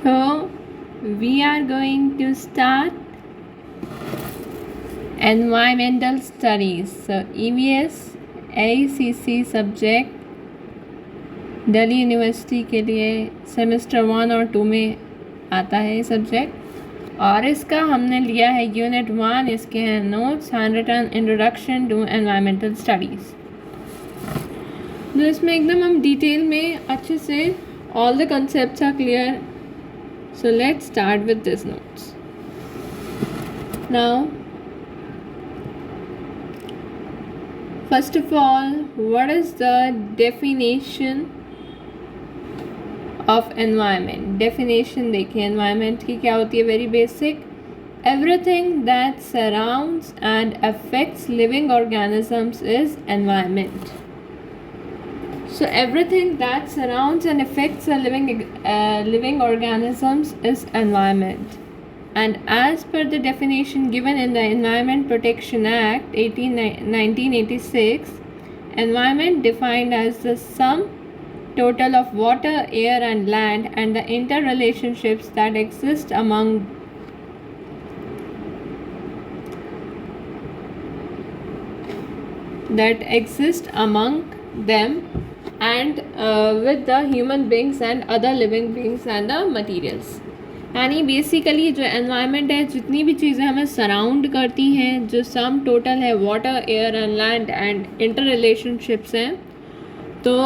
So we are going to start environmental studies. So EVS AICC subject Delhi university के लिए semester 1 और 2 में आता है ये सब्जेक्ट, और इसका हमने लिया है यूनिट 1। इसके हैं notes, handwritten introduction to environmental studies. तो इसमें एकदम हम डिटेल में अच्छे से all the concepts are clear. So let's start with these notes. Now, first of all, what is the definition of environment? Definition देखिए environment की क्या होती है, very basic. Everything that surrounds and affects living organisms is environment. So everything that surrounds and affects a living organisms is environment. And as per the definition given in the Environment Protection Act 1986, environment defined as the sum total of water, air and land and the interrelationships that exist among them and with the human beings and other living beings and the materials. यानी basically जो environment है, जितनी भी चीज़ें हमें surround करती हैं, जो सम टोटल है water, air and land and inter relationships हैं, तो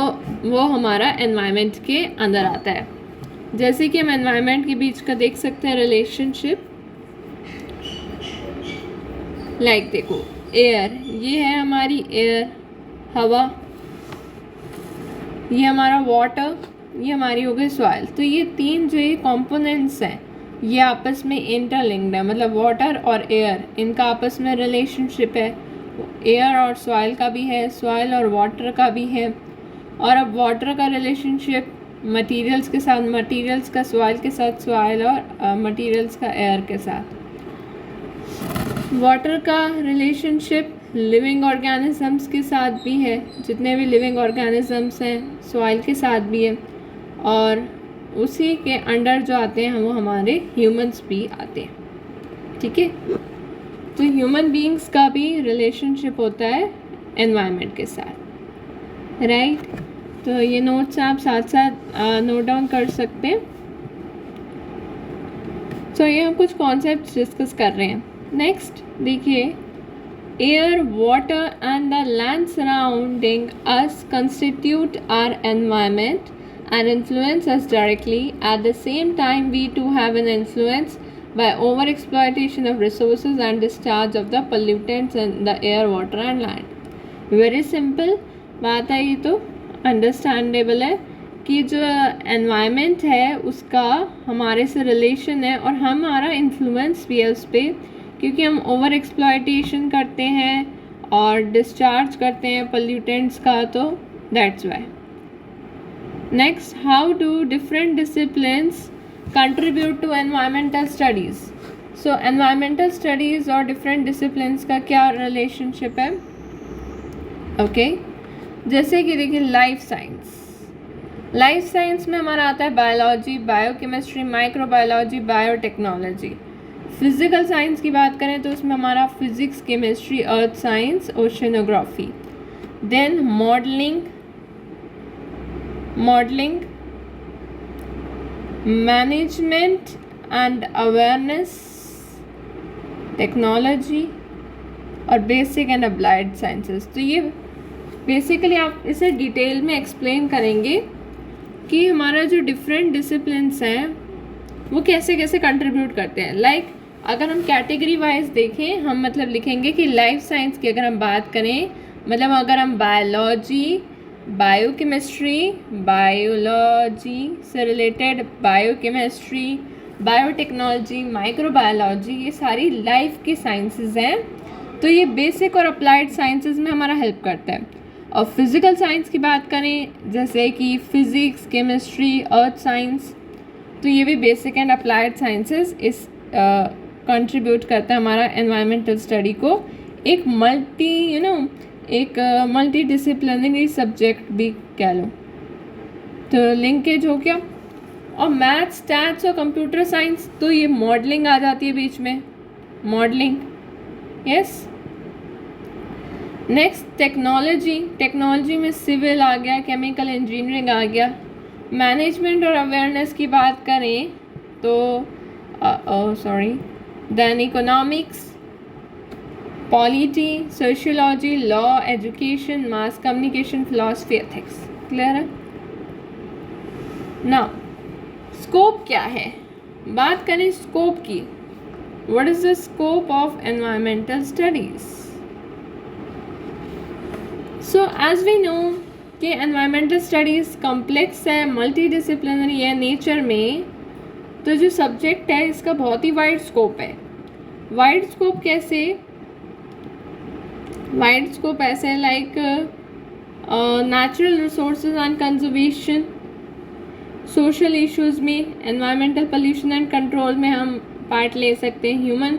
वो हमारा एनवायरनमेंट के अंदर आता है। जैसे कि हम एनवायरनमेंट के बीच का देख सकते हैं रिलेशनशिप, लाइक देखो एयर, ये है हमारी एयर, हवा, ये हमारा वाटर, ये हमारी हो गई सॉइल। तो ये तीन जो ये कंपोनेंट्स हैं ये आपस में इंटरलिंक्ड है, मतलब वाटर और एयर इनका आपस में रिलेशनशिप है। एयर और सॉइल का भी है, सॉइल और वाटर का भी है। और अब वाटर का रिलेशनशिप मटेरियल्स के साथ, मटेरियल्स का सॉइल के साथ, सॉइल और मटेरियल्स का एयर के साथ। वाटर का रिलेशनशिप लिविंग ऑर्गेनिजम्स के साथ भी है, जितने भी लिविंग ऑर्गेनिजम्स हैं, सॉइल के साथ भी है, और उसी के अंडर जो आते हैं वो हमारे ह्यूमंस भी आते हैं। ठीक है, तो ह्यूमन बीइंग्स का भी रिलेशनशिप होता है एनवायरनमेंट के साथ, राइट। तो ये नोट्स आप साथ साथ नोट डाउन कर सकते हैं। तो ये हम कुछ कॉन्सेप्ट्स डिस्कस कर रहे हैं। नेक्स्ट देखिए, air, water and the land surrounding us constitute our environment and influence us directly. At the same time, we too have an influence by overexploitation of resources and discharge of the pollutants in the air, water and land. Very simple बात है, ये तो understandable है कि जो environment है उसका हमारे से रिलेशन है और हमारा इन्फ्लुएंस भी है उस पर, क्योंकि हम ओवर एक्सप्लॉयटेशन करते हैं और डिस्चार्ज करते हैं पोल्यूटेंट्स का, तो that's why. Next, how do different disciplines contribute to environmental studies. So environmental studies और डिफरेंट डिसिप्लिन्स का क्या रिलेशनशिप है? ओके, जैसे कि देखिए लाइफ साइंस, लाइफ साइंस में हमारा आता है biology, biochemistry, microbiology, biotechnology. Physical science की बात करें तो उसमें हमारा physics, chemistry, earth science, oceanography. Then modelling, management and awareness, technology और बेसिक एंड अप्लाइड साइंसेस। तो ये बेसिकली आप इसे डिटेल में एक्सप्लेन करेंगे कि हमारा जो डिफरेंट डिसिप्लिन्स हैं वो कैसे कैसे कंट्रीब्यूट करते हैं। लाइक अगर हम कैटेगरी वाइज देखें, हम मतलब लिखेंगे कि लाइफ साइंस की अगर हम बात करें, मतलब अगर हम बायोलॉजी, बायोकेमिस्ट्री, बायोलॉजी से रिलेटेड बायोकेमिस्ट्री, बायोटेक्नोलॉजी, माइक्रोबायोलॉजी, ये सारी लाइफ की साइंसेस हैं। तो ये बेसिक और अप्लाइड साइंसेस में हमारा हेल्प करता है। और फिज़िकल साइंस की बात करें, जैसे कि फ़िज़िक्स, केमिस्ट्री, अर्थ साइंस, तो ये भी बेसिक एंड अप्लाइड साइंसेस इस कंट्रीब्यूट करता है हमारा एनवायरमेंटल स्टडी को एक मल्टी डिसिप्लिनरी सब्जेक्ट भी कह लो। तो लिंकेज हो गया। और मैथ्स, स्टैट्स और कंप्यूटर साइंस तो ये मॉडलिंग आ जाती है बीच में, modelling, yes. Next technology, technology में सिविल आ गया, केमिकल इंजीनियरिंग आ गया। मैनेजमेंट और अवेयरनेस की बात करें तो then economics, polity, sociology, law, education, mass communication, philosophy, ethics. Clear है? नाउ स्कोप क्या है, बात करें स्कोप की। What is the scope of environmental studies? So as we know कि एनवायरमेंटल स्टडीज़ कॉम्प्लेक्स है, मल्टी डिसिप्लिनरी है नेचर में, तो जो सब्जेक्ट है इसका बहुत ही वाइड स्कोप है। वाइड स्कोप कैसे? वाइड स्कोप ऐसे like natural resources and conservation, social issues में, एनवायरमेंटल पोल्यूशन एंड कंट्रोल में हम पार्ट ले सकते हैं, ह्यूमन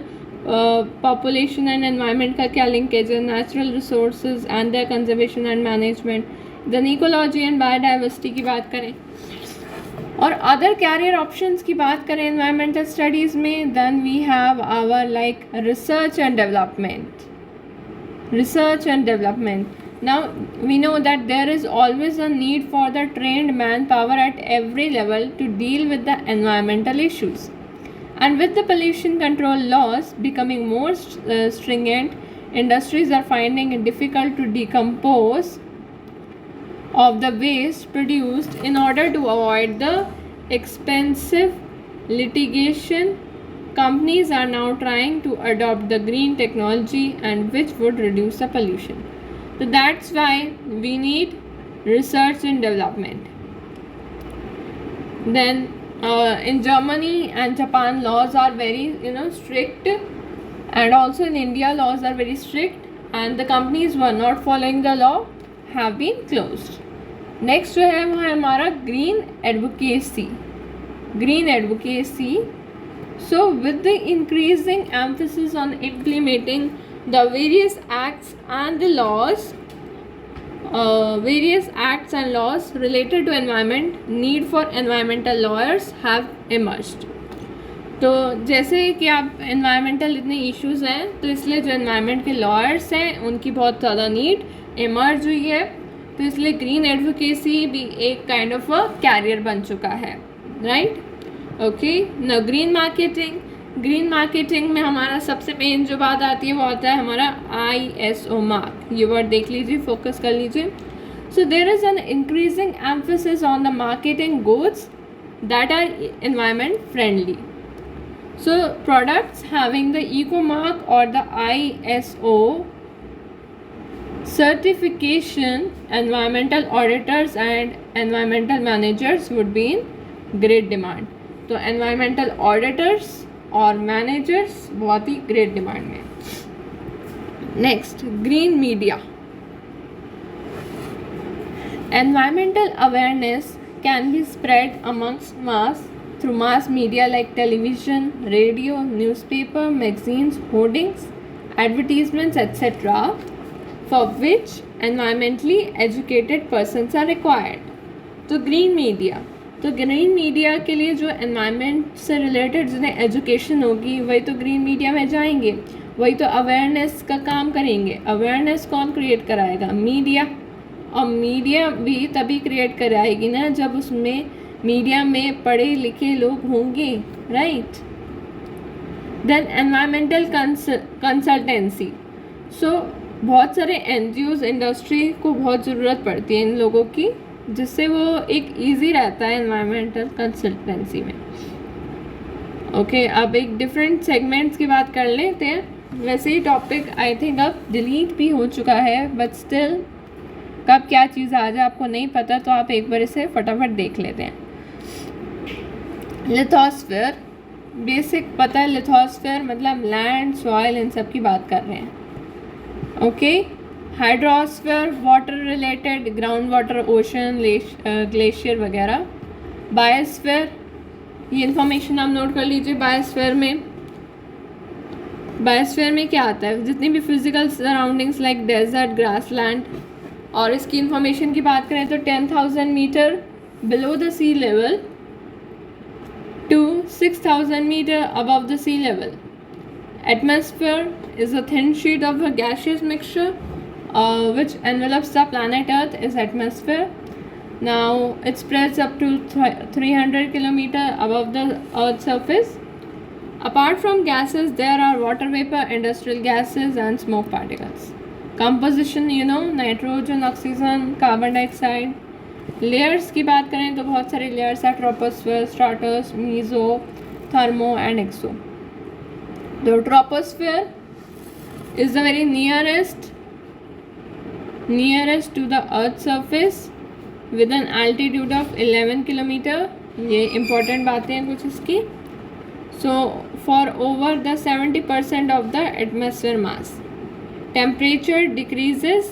पॉपुलेशन एंड एनवायरनमेंट का क्या लिंकेज है, natural resources and their conservation and management, then ecology and biodiversity की बात करें, और अदर कैरियर ऑप्शंस की बात करें एनवायरमेंटल स्टडीज़ में, then we have our like research and development, research and development. Now we know that there is always a need for the trained manpower at every level to deal with the environmental issues, and with the pollution control laws becoming more stringent, industries are finding it difficult to decompose of the waste produced in order to avoid the expensive litigation. Companies are now trying to adopt the green technology and which would reduce the pollution. So that's why we need research and development. Then in Germany and Japan laws are very strict, and also in India laws are very strict, and the companies who are not following the law have been closed. Next जो है वो है हमारा green advocacy. Green advocacy. So with the increasing emphasis on implementing the various acts and laws related to environment, need for environmental lawyers have emerged. तो जैसे कि आप environmental इतने issues हैं, तो इसलिए जो environment के lawyers हैं उनकी बहुत ज़्यादा need emerge हुई है, तो इसलिए green advocacy भी एक kind of a career बन चुका है, right? ओके न ग्रीन मार्केटिंग, ग्रीन मार्केटिंग में हमारा सबसे मेन जो बात आती है वो आता है हमारा ISO मार्क, ये वर्ड देख लीजिए, फोकस कर लीजिए। So there is an increasing emphasis on the marketing goods that are environment friendly. So products having the eco mark और the ISO certification, environmental auditors and environmental managers would be in great demand. तो environmental auditors और managers बहुत ही great demand में. Next green media. Environmental awareness can be spread amongst mass through mass media like television, radio, newspaper, magazines, hoardings, advertisements etcetera, for which environmentally educated persons are required. तो green media, तो green media के लिए जो environment से related जिन्हें education होगी वही तो ग्रीन मीडिया में जाएंगे, वही तो अवेयरनेस का काम करेंगे. अवेयरनेस कौन क्रिएट कराएगा? मीडिया. और मीडिया भी तभी क्रिएट कराएगी ना जब उसमें मीडिया में पढ़े लिखे लोग होंगे, right. Then environmental consultancy. So बहुत सारे NGOs, इंडस्ट्री को बहुत ज़रूरत पड़ती है इन लोगों की, जिससे वो एक इजी रहता है एनवायरमेंटल कंसल्टेंसी में. ओके अब एक डिफरेंट सेगमेंट्स की बात कर लेते हैं. वैसे ही टॉपिक आई थिंक अब डिलीट भी हो चुका है, बट स्टिल कब क्या चीज़ आ जाए आपको नहीं पता, तो आप एक बार इसे फटाफट देख लेते हैं. लिथोस्फीयर बेसिक पता है. लिथोस्फीयर मतलब लैंड, सॉइल, इन सब की बात कर रहे हैं. Okay hydrosphere water related, ground water, ocean, glacier वगैरह. बायोस्फीयर ये इन्फॉर्मेशन आप नोट कर लीजिए. बायोस्फीयर में क्या आता है? जितनी भी physical surroundings like desert, grassland. और इसकी इन्फॉर्मेशन की बात करें तो 10,000 metre below the sea level to 6,000 meter above the sea level. Atmosphere is a thin sheet of a gaseous mixture which envelops the planet Earth is atmosphere. Now it spreads up to 300 kilometer above the Earth's surface. Apart from gases, there are water vapor, industrial gases and smoke particles. Composition, nitrogen, oxygen, carbon dioxide. Layers की बात करें तो बहुत सारे layers है, troposphere, strato, meso, thermo and exo. The troposphere is the very nearest to the Earth's surface with an altitude of 11 kilometer. ये important बातें हैं कुछ इसकी. So for over the 70% of the atmosphere mass. Temperature decreases.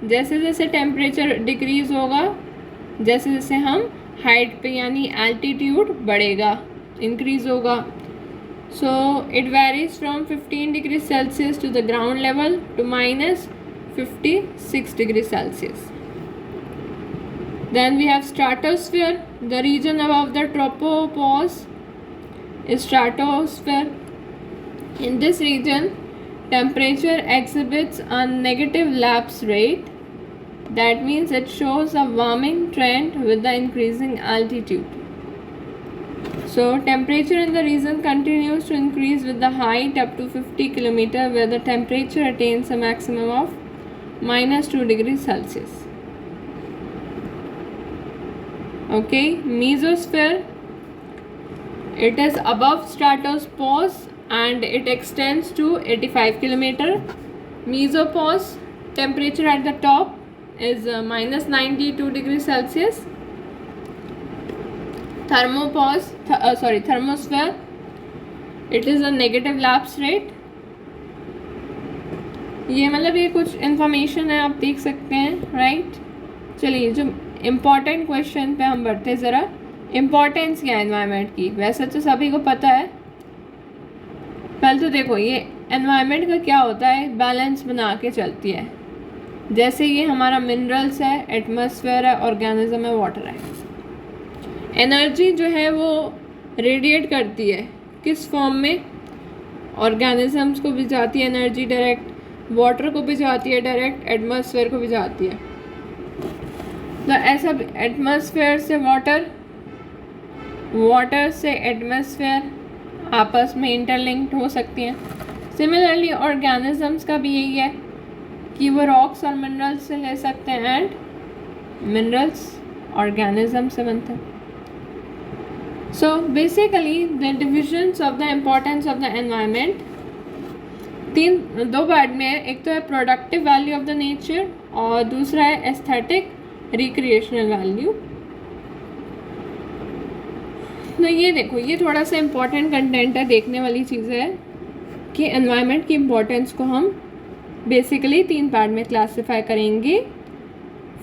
जैसे जैसे temperature decrease होगा, जैसे जैसे हम height पे यानी altitude बढ़ेगा, increase होगा. So it varies from 15 degrees Celsius to the ground level to minus 56 degrees Celsius. Then we have stratosphere. The region above the tropopause is stratosphere. In this region, temperature exhibits a negative lapse rate. That means it shows a warming trend with the increasing altitude. So temperature in the region continues to increase with the height up to 50 km, where the temperature attains a maximum of minus 2 degrees Celsius. Okay, mesosphere. It is above stratopause and it extends to 85 km. Mesopause, temperature at the top is minus 92 degrees Celsius. Thermosphere, it is a negative lapse rate. ये मतलब ये कुछ information है, आप देख सकते हैं, right. चलिए जो इम्पोर्टेंट क्वेश्चन पे हम बढ़ते हैं ज़रा. इम्पोर्टेंस क्या है एनवायरनमेंट की? वैसे तो सभी को पता है. पहले तो देखो ये एनवायरनमेंट का क्या होता है, बैलेंस बना के चलती है. जैसे ये हमारा मिनरल्स है, एटमॉस्फेयर है, ऑर्गेनिज्म है, वाटर है. एनर्जी जो है वो रेडिएट करती है किस फॉर्म में? ऑर्गेनिजम्स को भी जाती है एनर्जी डायरेक्ट, वाटर को भी जाती है डायरेक्ट, एटमॉस्फेयर को भी जाती है. तो ऐसा एटमॉस्फेयर से वाटर, वाटर से एटमॉस्फेयर आपस में इंटरलिंक्ड हो सकती हैं. सिमिलरली ऑर्गेनिजम्स का भी यही है कि वो रॉक्स और मिनरल्स से ले सकते हैं एंड मिनरल्स ऑर्गेनिज्म से बनते हैं. So basically the divisions of the importance of the environment दो पार्ट में है. एक तो है productive value of the nature और दूसरा है एस्थेटिक रिक्रिएशनल वैल्यू. तो ये देखो, ये थोड़ा सा इम्पोर्टेंट कंटेंट है, देखने वाली चीज़ है कि एनवायरनमेंट की इम्पोर्टेंस को हम बेसिकली 3 पार्ट में क्लासिफाई करेंगे.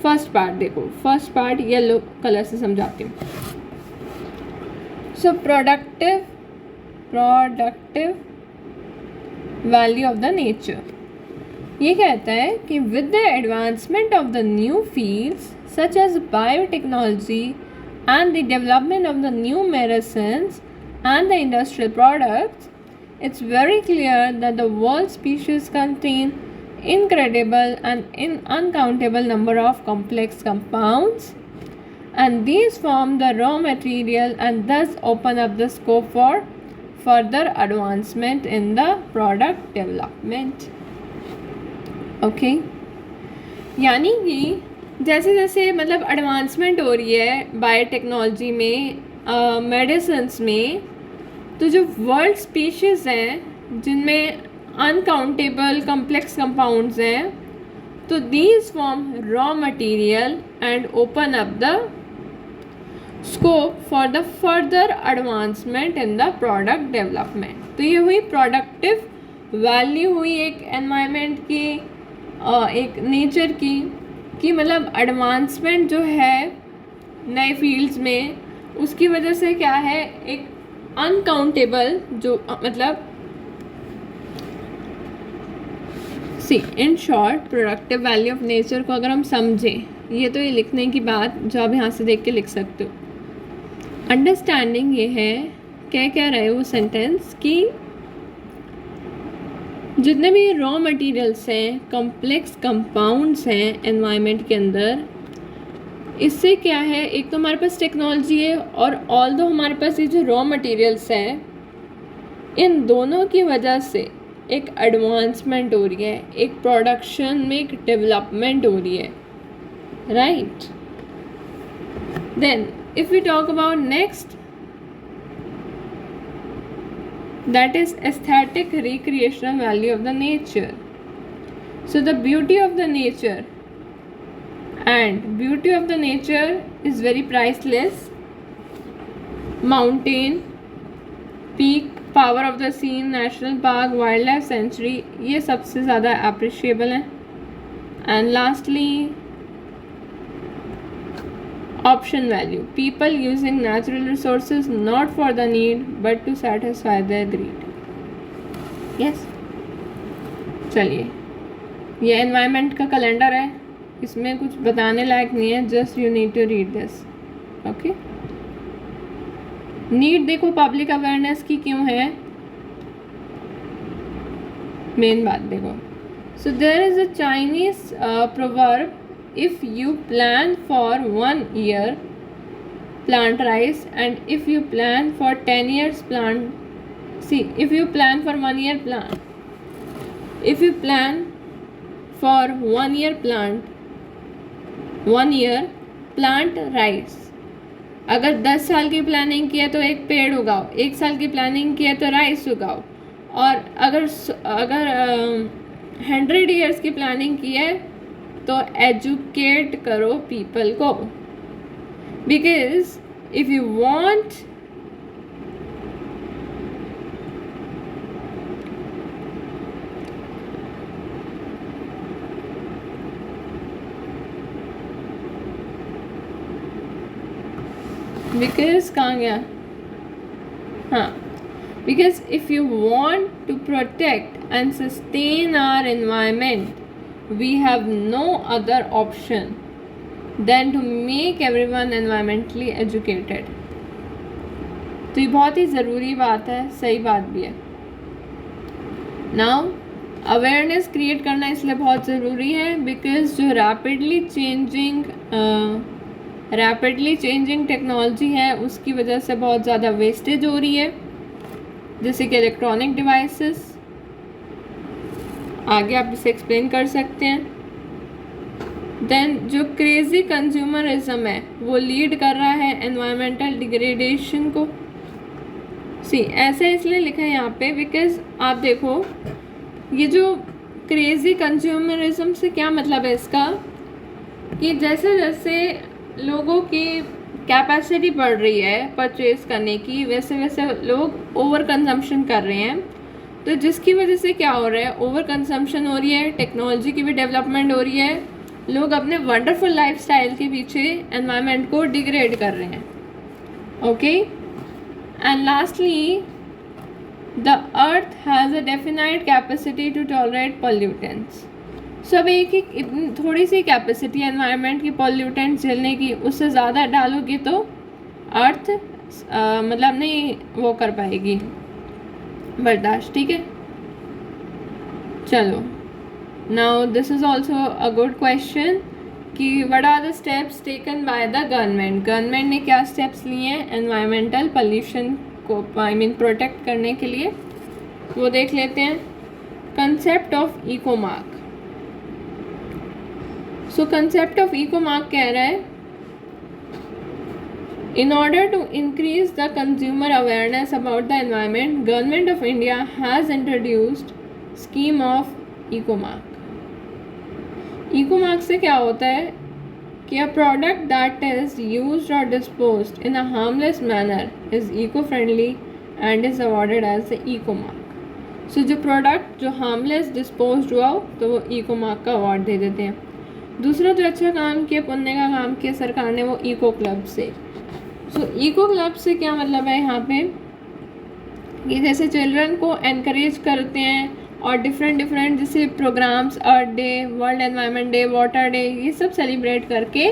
फर्स्ट पार्ट देखो, फर्स्ट पार्ट येलो कलर से समझाती हूँ. So productive value of the nature. ये कहता है कि with the advancement of the new fields such as biotechnology and the development of the new medicines and the industrial products, it's very clear that the world species contain incredible and uncountable number of complex compounds, and these form the raw material and thus open up the scope for further advancement in the product development. Okay, यानी कि जैसे जैसे मतलब advancement हो रही है biotechnology में, medicines में, तो जो वर्ल्ड स्पीशीज़ हैं जिनमें अनकाउंटेबल कम्प्लेक्स कंपाउंड्स हैं, तो these form raw material and open up the scope for the further advancement in the product development. तो ये हुई प्रोडक्टिव वैल्यू, हुई एक एनवायरनमेंट की, एक नेचर की, कि मतलब एडवांसमेंट जो है नए फील्ड्स में, उसकी वजह से क्या है, एक अनकाउंटेबल जो मतलब in short productive value of nature को अगर हम समझें, ये तो ये लिखने की बात जो आप यहाँ से देख के लिख सकते हो. अंडरस्टैंडिंग ये है कह क्या रहा है वो सेंटेंस कि जितने भी रॉ मटेरियल्स हैं, कॉम्प्लेक्स कंपाउंड्स हैं एनवायरनमेंट के अंदर, इससे क्या है, एक तो हमारे पास टेक्नोलॉजी है और ऑल्दो हमारे पास ये जो रॉ मटेरियल्स हैं, इन दोनों की वजह से एक एडवांसमेंट हो रही है, एक प्रोडक्शन में एक डेवलपमेंट हो रही है, right. Then if we talk about next, that is aesthetic recreational value of the nature. So the beauty of the nature is very priceless. Mountain, peak, power of the scene, national park, wildlife sanctuary, ये सबसे ज़्यादा appreciable है. And lastly, option value, people using natural resources not for the need but to satisfy their greed. yes, चलिए, ये environment का calendar है, इसमें कुछ बताने लायक नहीं है, just you need to read this. Okay, need देखो पब्लिक अवेयरनेस की क्यों है, मेन बात देखो. So there is a Chinese proverb, if you plan for 1 year plant rice, and if you plan for 10 years plant, if you plan for 1 year plant rice. अगर 10 साल की planning की है तो एक पेड़ उगाओ, 1 साल की प्लानिंग की है तो राइस उगाओ, और अगर 100 ईयर्स की प्लानिंग की है तो एजुकेट करो पीपल को. बिकॉज इफ यू वांट कहाँ गया, हाँ, because if you want to protect and sustain our environment, we have no other option than to make everyone environmentally educated. तो ये बहुत ही ज़रूरी बात है, सही बात भी है. नाउ अवेयरनेस क्रिएट करना इसलिए बहुत ज़रूरी है बिकॉज जो रैपिडली चेंजिंग टेक्नोलॉजी है उसकी वजह से बहुत ज़्यादा वेस्टेज हो रही है, जैसे कि इलेक्ट्रॉनिक डिवाइसेस, आगे आप इसे एक्सप्लेन कर सकते हैं. देन जो क्रेज़ी कंज्यूमरिज्म है वो लीड कर रहा है एनवायरमेंटल डिग्रेडेशन को. ऐसे इसलिए लिखा है यहाँ पे बिकॉज आप देखो, ये जो क्रेज़ी कंज्यूमरिज्म से क्या मतलब है इसका, कि जैसे जैसे लोगों की कैपेसिटी बढ़ रही है परचेज़ करने की, वैसे वैसे लोग ओवर कंजम्पशन कर रहे हैं. तो जिसकी वजह से क्या हो रहा है, ओवर कंजम्पशन हो रही है, टेक्नोलॉजी की भी डेवलपमेंट हो रही है, लोग अपने वंडरफुल लाइफस्टाइल के पीछे एनवायरनमेंट को डिग्रेड कर रहे हैं. Okay, and lastly the earth has a definite capacity to tolerate pollutants. So अब एक थोड़ी सी कैपेसिटी एनवायरनमेंट की पॉल्यूटेंट्स झेलने की, उससे ज़्यादा डालोगे तो अर्थ मतलब नहीं वो कर पाएगी बर्दाश्त. ठीक है, चलो. Now this is also a good question कि what are the steps taken by the government ने क्या स्टेप्स लिए हैं एनवायरमेंटल पोल्यूशन को प्रोटेक्ट करने के लिए, वो देख लेते हैं. Concept of eco mark. So concept of eco mark कह रहा है, in order to increase the consumer awareness about the environment, Government of India has introduced scheme of ecomark. ecomark से क्या होता है कि a product that is used or disposed in a harmless manner is eco-friendly and is awarded as the ecomark. So जो product जो harmless dispose हुआ हो तो वो ecomark का अवार्ड दे देते हैं. दूसरा जो अच्छा काम किया, पुण्य का काम किया सरकार ने, वो इको क्लब से. सो इको क्लब से क्या मतलब है यहाँ पे, ये जैसे चिल्ड्रन को एनकरेज करते हैं और डिफरेंट जैसे programmes, earth day, world environment day, water day, ये सब सेलिब्रेट करके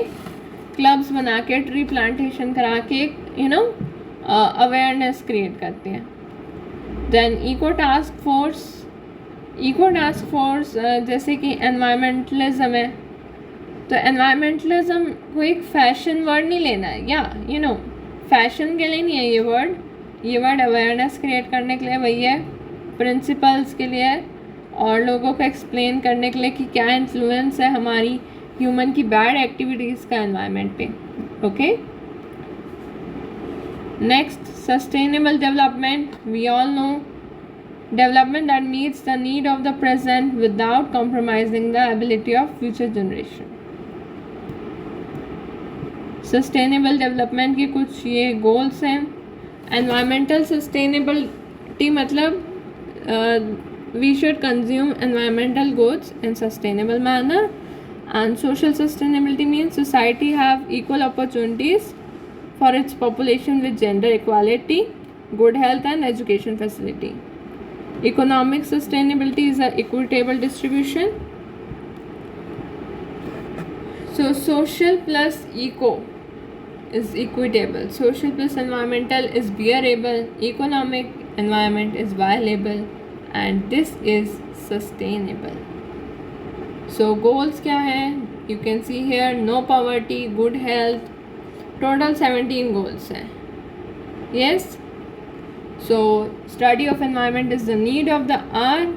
क्लब्स बना के, ट्री प्लांटेशन करा के, अवेयरनेस क्रिएट करती हैं। देन इको टास्क फोर्स जैसे कि एनवायरमेंटलिज्म है, तो एनवायरमेंटलिज्म को एक फैशन वर्ड नहीं लेना है, या फैशन के लिए नहीं है ये वर्ड अवेयरनेस क्रिएट करने के लिए वही है, प्रिंसिपल्स के लिए है, और लोगों को एक्सप्लेन करने के लिए कि क्या इन्फ्लुएंस है हमारी ह्यूमन की बैड एक्टिविटीज़ का एनवायरनमेंट पे। Okay, next sustainable development. We all know development that meets the need of the present without compromising the ability of future generation. Sustainable development के कुछ ये गोल्स हैं। एनवायरमेंटल सस्टेनेबिलिटी मतलब we should consume environmental goods in sustainable manner, and social sustainability means society have equal opportunities for its population with gender equality, good health and education facility. Economic sustainability is an equitable distribution. So social plus eco is equitable, social plus environmental is bearable, economic environment is viable, and this is sustainable. So goals क्या हैं? You can see here no poverty, good health, total 17 goals हैं. Yes, so study of environment is the need of the hour.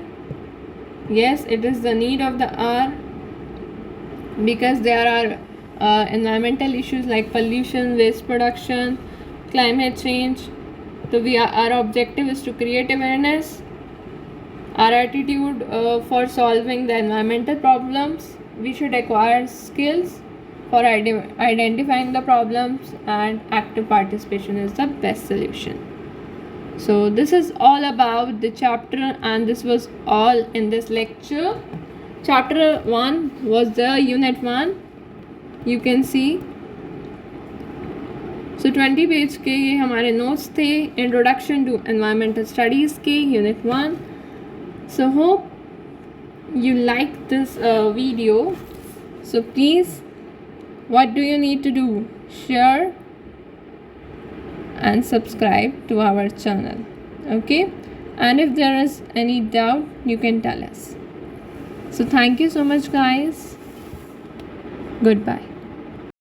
Yes, it is the need of the hour because there are environmental issues like pollution, waste production, climate change. So our objective is to create awareness. Our attitude for solving the environmental problems, we should acquire skills for identifying the problems, and active participation is the best solution. So this is all about the chapter, and this was all in this lecture. Chapter 1 was the unit 1, you can see. So 20 page के ये हमारे notes थे, introduction to environmental studies के unit 1. So hope you like this video. So please, what do you need to do? Share and subscribe to our channel. Okay, and if there is any doubt, you can tell us. So thank you so much guys. Goodbye.